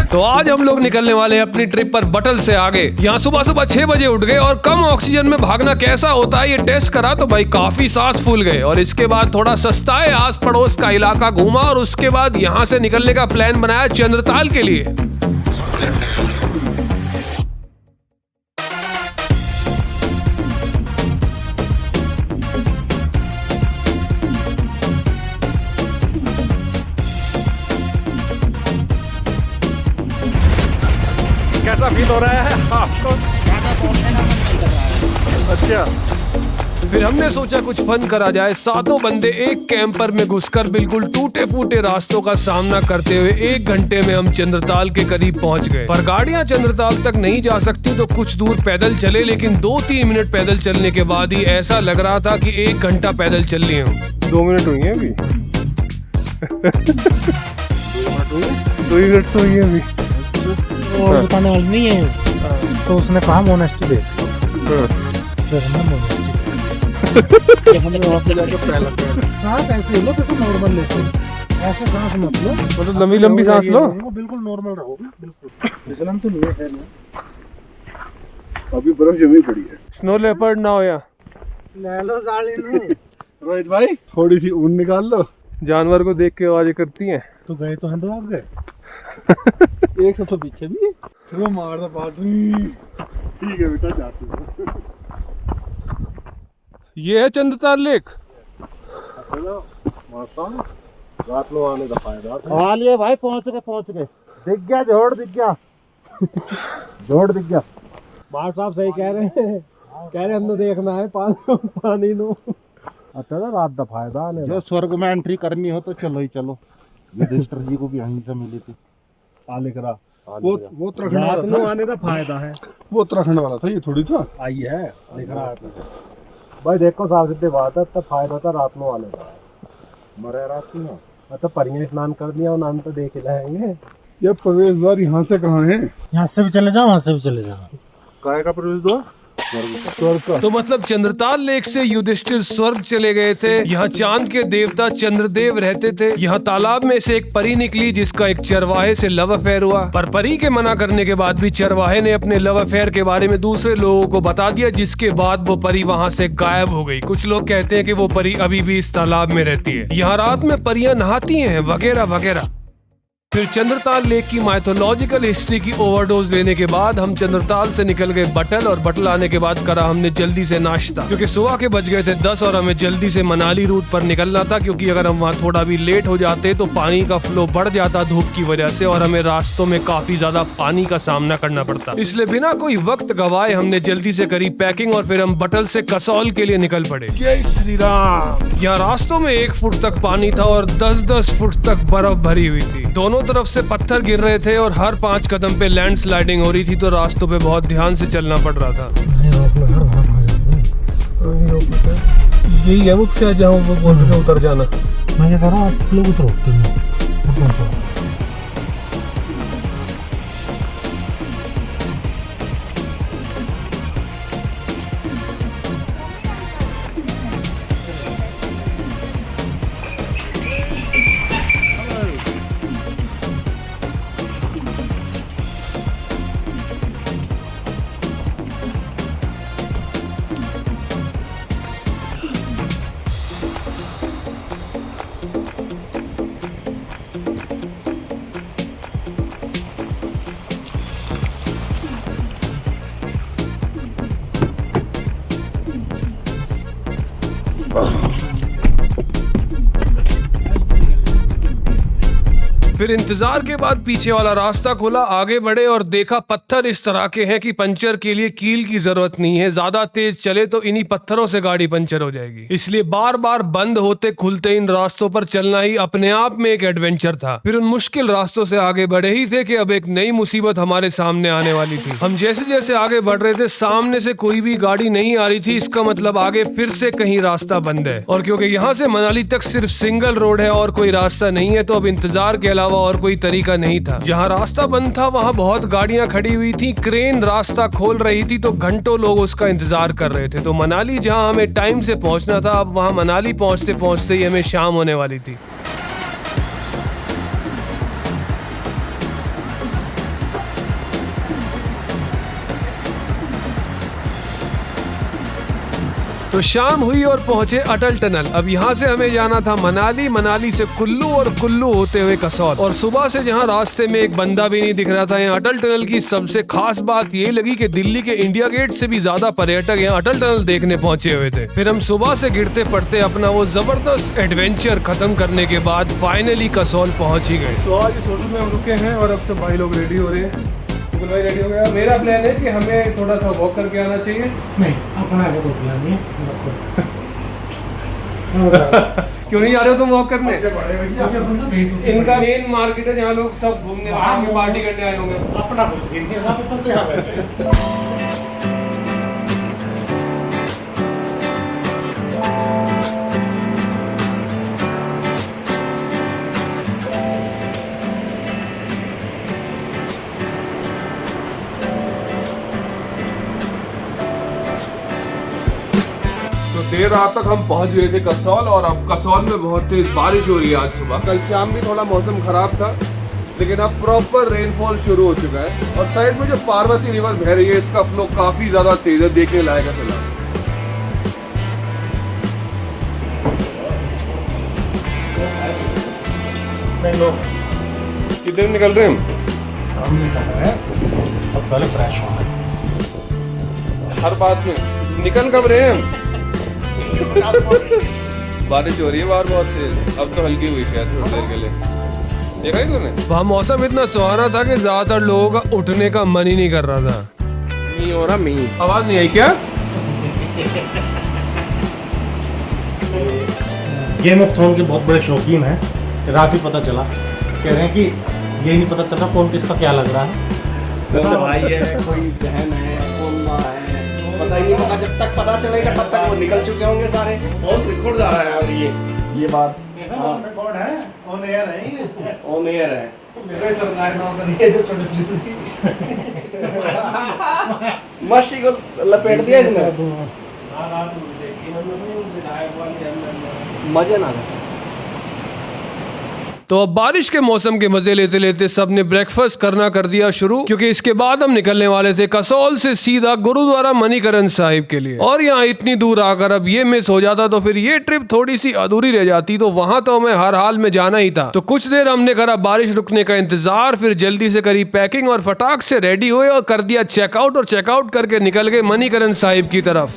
तो आज हम लोग निकलने वाले हैं अपनी ट्रिप पर बटल से आगे। यहाँ सुबह सुबह 6 बजे उठ गए और कम ऑक्सीजन में भागना कैसा होता है ये टेस्ट करा तो भाई काफी सांस फूल गए। और इसके बाद थोड़ा सस्ता है आस पड़ोस का इलाका घूमा और उसके बाद यहाँ से निकलने का प्लान बनाया चंद्रताल के लिए। कैसा फील हो रहा है आपको? अच्छा, फिर हमने सोचा कुछ फन करा जाए। सातों बंदे एक कैंपर में घुसकर बिल्कुल टूटे फूटे रास्तों का सामना करते हुए 1 घंटे में हम चंद्रताल के करीब पहुंच गए। पर गाड़ियां चंद्रताल तक नहीं जा सकती तो कुछ दूर पैदल चले, लेकिन 2-3 मिनट पैदल चलने के बाद ही ऐसा लग रहा था कि 1 घंटा पैदल चल लिए हूँ। 2 मिनट हुई है अभी। 2 मिनट तो हुई है अभी। और बताने वाली नहीं है तो उसने कहा मोनेस्टी दे। सांस ऐसे लो जैसे नॉर्मल लेते हो, ऐसे सांस मत लो, मतलब लंबी लंबी सांस लो, बिल्कुल नॉर्मल रहोगे। बिल्कुल फिसलन तो नहीं है ना, अभी बर्फ जमी पड़ी है। स्नो लेपर्ड ना हो या ले लो साली नु। रोहित भाई थोड़ी सी ऊन निकाल लो। जानवर को देख के आवाजें करती हैं। तो गए तो हैं तो आप गए। एक सबसे पीछे भी वो मारता पार्टी। ठीक है बेटा जाते हैं। ये है चंद्रताल लेक। रात में आने का फायदा था। हाँ लिए भाई पहुंच गए। दिख गया जोड़ दिख गया। जोड़ दिख गया। बात साहब सही कह रहे हैं, कह रहे हमने देखना है पानी नो। अच्छा ना रात का फायदा आने जो स्वर्ग में एंट्री करनी हो तो चलो ही चलो। युधिष्ठिर जी को भी यहीं से मिली थी। वो उत्तराखंड वाला था। आने का फायदा है। वो उत्तराखंड वाला था, ये थोड़ी था। आई है दिख रहा है भाई। देखो साफ सीधी बात है, तब फायदा था रात में वाले का। मरे रात में मतलब परियां स्नान कर दिया और नाम तो देख ही जाएंगे। ये प्रवेश द्वार यहाँ से कहाँ है? यहाँ से भी चले जाओ, वहाँ से भी चले जाओ। काय का प्रवेश द्वार? स्वर्ग का। तो मतलब चंद्रताल लेक से युधिष्ठिर स्वर्ग चले गए थे। यहाँ चांद के देवता चंद्रदेव रहते थे। यहाँ तालाब में से एक परी निकली जिसका एक चरवाहे से लव अफेयर हुआ। पर परी के मना करने के बाद भी चरवाहे ने अपने लव अफेयर के बारे में दूसरे लोगों को बता दिया, जिसके बाद वो परी वहाँ से गायब हो गई। कुछ लोग कहते हैं कि वो परी अभी भी इस तालाब में रहती है। यहाँ रात में परियां नहाती हैं वगैरह वगैरह। फिर चंद्रताल लेक की माइथोलॉजिकल हिस्ट्री की ओवरडोज लेने के बाद हम चंद्रताल से निकल गए बटल। और बटल आने के बाद करा हमने जल्दी से नाश्ता, क्योंकि सुबह के बज गए थे 10 और हमें जल्दी से मनाली रूट पर निकलना था। क्योंकि अगर हम वहाँ थोड़ा भी लेट हो जाते तो पानी का फ्लो बढ़ जाता धूप की वजह से और हमें रास्तों में काफी ज्यादा पानी का सामना करना पड़ता। इसलिए बिना कोई वक्त गवाए हमने जल्दी से करी पैकिंग और फिर हम बटल से कसौल के लिए निकल पड़े। जय श्री राम। यहाँ रास्तों में 1 फुट तक पानी था और 10-10 फुट तक बर्फ भरी हुई थी। दोनों तरफ से पत्थर गिर रहे थे और हर 5 कदम पे लैंडस्लाइडिंग हो रही थी, तो रास्तों पे बहुत ध्यान से चलना पड़ रहा था। यही है वो क्या जहाँ वो बोल रहे थे उतर जाना। मैं क्या कर रहा हूँ, आप लोग उतरो। फिर इंतजार के बाद पीछे वाला रास्ता खुला, आगे बढ़े और देखा पत्थर इस तरह के हैं कि पंचर के लिए कील की जरूरत नहीं है। ज्यादा तेज चले तो इन्हीं पत्थरों से गाड़ी पंचर हो जाएगी। इसलिए बार बार बंद होते खुलते इन रास्तों पर चलना ही अपने आप में एक एडवेंचर था। फिर उन मुश्किल रास्तों से आगे बढ़े ही थे कि अब एक नई मुसीबत हमारे सामने आने वाली थी। हम जैसे जैसे आगे बढ़ रहे थे सामने से कोई भी गाड़ी नहीं आ रही थी। इसका मतलब आगे फिर से कहीं रास्ता बंद है। और क्योंकि यहाँ से मनाली तक सिर्फ सिंगल रोड है और कोई रास्ता नहीं है, तो अब इंतजार के अलावा और कोई तरीका नहीं था। जहाँ रास्ता बंद था वहाँ बहुत गाड़ियां खड़ी हुई थी। क्रेन रास्ता खोल रही थी तो घंटों लोग उसका इंतजार कर रहे थे। तो मनाली जहाँ हमें टाइम से पहुँचना था, अब वहाँ मनाली पहुँचते पहुँचते ही हमें शाम होने वाली थी। तो शाम हुई और पहुंचे अटल टनल। अब यहाँ से हमें जाना था मनाली, मनाली से कुल्लू और कुल्लू होते हुए कसौल। और सुबह से जहाँ रास्ते में एक बंदा भी नहीं दिख रहा था, यहाँ अटल टनल की सबसे खास बात ये लगी कि दिल्ली के इंडिया गेट से भी ज्यादा पर्यटक यहाँ अटल टनल देखने पहुंचे हुए थे। फिर हम सुबह से गिरते पड़ते अपना वो जबरदस्त एडवेंचर खत्म करने के बाद फाइनली कसौल पहुंच ही गए। तो आज इस होटल में हम रुके हैं और अब सब भाई लोग रेडी हो रहे हैं। तो भाई रेडी हो गया। मेरा प्लान है कि हमें थोड़ा सा वॉक करके आना चाहिए। नहीं, अपना ऐसा कोई प्लान नहीं है। क्यों नहीं जा रहे हो तुम वॉक करने? इनका मेन मार्केट है जहाँ लोग सब घूमने आए होंगे, पार्टी करने आए होंगे। अपना कोई सीन नहीं है, सब ऊपर से यहाँ बैठे हैं। देर रात तक हम पहुंच गए थे कसौल और अब कसौल में बहुत तेज बारिश हो रही है आज सुबह। कल शाम भी थोड़ा मौसम खराब था, लेकिन अब प्रॉपर रेनफॉल शुरू हो चुका है। और साइड में जो पार्वती रिवर बह रही है, इसका फ्लो काफी ज्यादा तेज है, देखने लायक है फिलहाल। किधर निकल रहे हैं हम निकल रहे हैं, अब पहले फ्रेश होना है। हर बात में निकल कब रहे हैं हम? बारिश हो रही है बाहर बहुत तेज, अब तो हल्की हुई शायद थोड़ी देर के लिए। देखा ही तूने? वहाँ मौसम इतना सुहाना था कि ज्यादातर लोगों का उठने का मन ही नहीं कर रहा था। मी हो रहा मी। आवाज नहीं आई क्या? गेम ऑफ थ्रोन के बहुत बड़े शौकीन हैं। रात ही पता चला, कह रहे हैं कि यही नहीं पता चल रहा कौन किसका क्या लग रहा है। कोई भाई है, कोई बहन है, कौन माँ है, पता ही नहीं होगा। जब तक पता चलेगा तब तक वो निकल चुके होंगे सारे। बहुत रिकॉर्ड जा रहा है यार ये बात। रिकॉर्ड है, ऑन एयर है, ऑन एयर है। मेरे सरकार नाम कर दिए जो छोटे मच्छी को लपेट दिया इसने। मजे ना आया। तो अब बारिश के मौसम के मजे लेते लेते सबने ब्रेकफास्ट करना कर दिया शुरू, क्योंकि इसके बाद हम निकलने वाले थे कसौल से सीधा गुरुद्वारा मणिकरण साहिब के लिए। और यहाँ इतनी दूर आकर अब ये मिस हो जाता तो फिर ये ट्रिप थोड़ी सी अधूरी रह जाती। तो वहां तो हमें हर हाल में जाना ही था। तो कुछ देर हमने करा बारिश रुकने का इंतजार, फिर जल्दी से करी पैकिंग और फटाक से रेडी हुए और कर दिया चेकआउट। और चेकआउट करके निकल गए मणिकरण साहिब की तरफ।